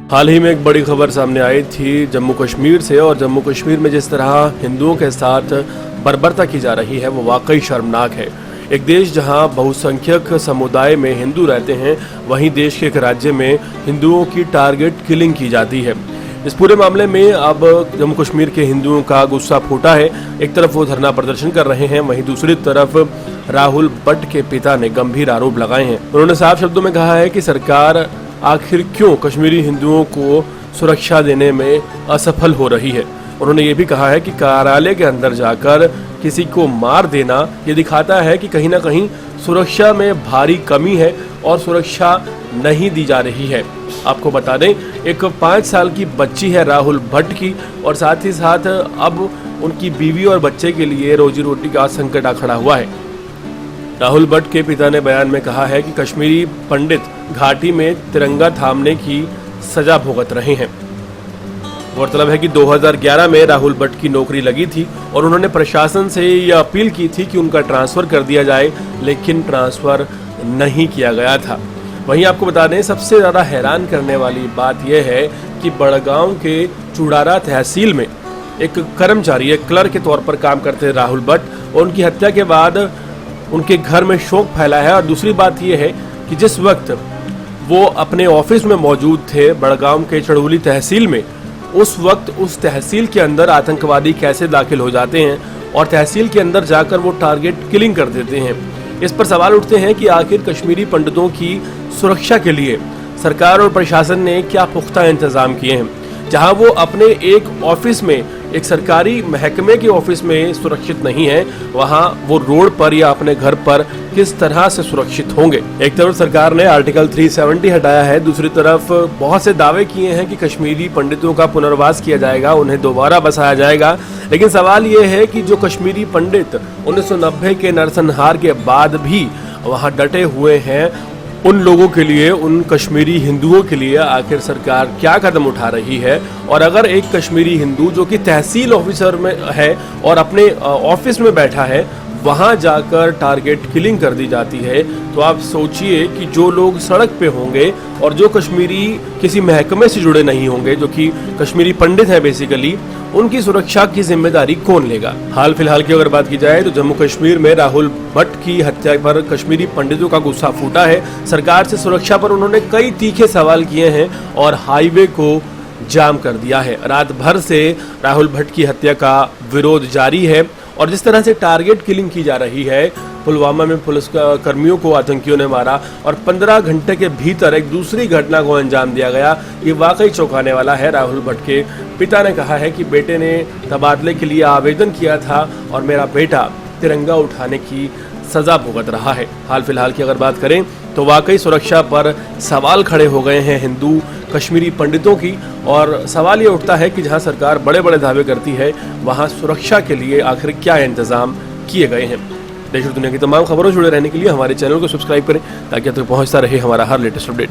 हाल ही में एक बड़ी खबर सामने आई थी जम्मू कश्मीर से, और जम्मू कश्मीर में जिस तरह हिंदुओं के साथ बर्बरता की जा रही है वो वाकई शर्मनाक है। एक देश जहां बहुसंख्यक समुदाय में हिंदू रहते हैं, वहीं देश के एक राज्य में हिंदुओं की टारगेट किलिंग की जाती है। इस पूरे मामले में अब जम्मू कश्मीर के हिंदुओं का गुस्सा फूटा है। एक तरफ वो धरना प्रदर्शन कर रहे हैं, वहीं दूसरी तरफ राहुल भट्ट के पिता ने गंभीर आरोप लगाए हैं। उन्होंने साफ शब्दों में कहा है कि सरकार आखिर क्यों कश्मीरी हिंदुओं को सुरक्षा देने में असफल हो रही है। उन्होंने ये भी कहा है कि कार्यालय के अंदर जाकर किसी को मार देना ये दिखाता है कि कहीं ना कहीं सुरक्षा में भारी कमी है और सुरक्षा नहीं दी जा रही है। आपको बता दें, एक 5 साल की बच्ची है राहुल भट्ट की, और साथ ही साथ अब उनकी बीवी और बच्चे के लिए रोजी रोटी का संकट आ खड़ा हुआ है। राहुल भट्ट के पिता ने बयान में कहा है कि कश्मीरी पंडित घाटी में तिरंगा थामने की सजा भुगत रहे हैं। गौरतलब है कि 2011 में राहुल भट्ट की नौकरी लगी थी और उन्होंने प्रशासन से यह अपील की थी कि उनका ट्रांसफ़र कर दिया जाए, लेकिन ट्रांसफ़र नहीं किया गया था। वहीं आपको बता दें, सबसे ज़्यादा हैरान करने वाली बात यह है कि बड़गांव के चुड़ारा तहसील में एक कर्मचारी, एक क्लर्क के तौर पर काम करते राहुल भट्ट, और उनकी हत्या के बाद उनके घर में शोक फैला है। और दूसरी बात यह है कि जिस वक्त वो अपने ऑफिस में मौजूद थे बड़गांव के चड़ौली तहसील में, उस वक्त उस तहसील के अंदर आतंकवादी कैसे दाखिल हो जाते हैं और तहसील के अंदर जाकर वो टारगेट किलिंग कर देते हैं। इस पर सवाल उठते हैं कि आखिर कश्मीरी पंडितों की सुरक्षा के लिए सरकार और प्रशासन ने क्या पुख्ता इंतजाम किए हैं। जहां वो अपने एक ऑफिस में, एक सरकारी महकमे के ऑफिस में सुरक्षित नहीं है, वहां वो रोड पर या अपने घर पर किस तरह से सुरक्षित होंगे। एक तरफ सरकार ने आर्टिकल 370 हटाया है, दूसरी तरफ बहुत से दावे किए हैं कि कश्मीरी पंडितों का पुनर्वास किया जाएगा, उन्हें दोबारा बसाया जाएगा। लेकिन सवाल ये है कि जो कश्मीरी पंडित 1990 के नरसंहार के बाद भी वहां डटे हुए हैं, उन लोगों के लिए, उन कश्मीरी हिंदुओं के लिए आखिर सरकार क्या कदम उठा रही है। और अगर एक कश्मीरी हिंदू जो कि तहसील ऑफिसर में है और अपने ऑफिस में बैठा है, वहां जाकर टारगेट किलिंग कर दी जाती है, तो आप सोचिए कि जो लोग सड़क पे होंगे और जो कश्मीरी किसी महकमे से जुड़े नहीं होंगे, जो कि कश्मीरी पंडित हैं बेसिकली, उनकी सुरक्षा की जिम्मेदारी कौन लेगा। हाल फिलहाल की अगर बात की जाए तो जम्मू कश्मीर में राहुल भट्ट की हत्या पर कश्मीरी पंडितों का गुस्सा फूटा है। सरकार से सुरक्षा पर उन्होंने कई तीखे सवाल किए हैं और हाईवे को जाम कर दिया है। रात भर से राहुल भट्ट की हत्या का विरोध जारी है और जिस तरह से टारगेट किलिंग की जा रही है, पुलवामा में पुलिस कर्मियों को आतंकियों ने मारा और 15 घंटे के भीतर एक दूसरी घटना को अंजाम दिया गया, ये वाकई चौंकाने वाला है। राहुल भट्ट के पिता ने कहा है कि बेटे ने तबादले के लिए आवेदन किया था और मेरा बेटा तिरंगा उठाने की सजा भुगत रहा है। हाल फिलहाल की अगर बात करें तो वाकई सुरक्षा पर सवाल खड़े हो गए हैं हिंदू कश्मीरी पंडितों की, और सवाल ये उठता है कि जहां सरकार बड़े बड़े दावे करती है, वहां सुरक्षा के लिए आखिर क्या इंतजाम किए गए हैं। देश और दुनिया की तमाम खबरों से जुड़े रहने के लिए हमारे चैनल को सब्सक्राइब करें ताकि आप तक पहुंचता रहे हमारा हर लेटेस्ट अपडेट।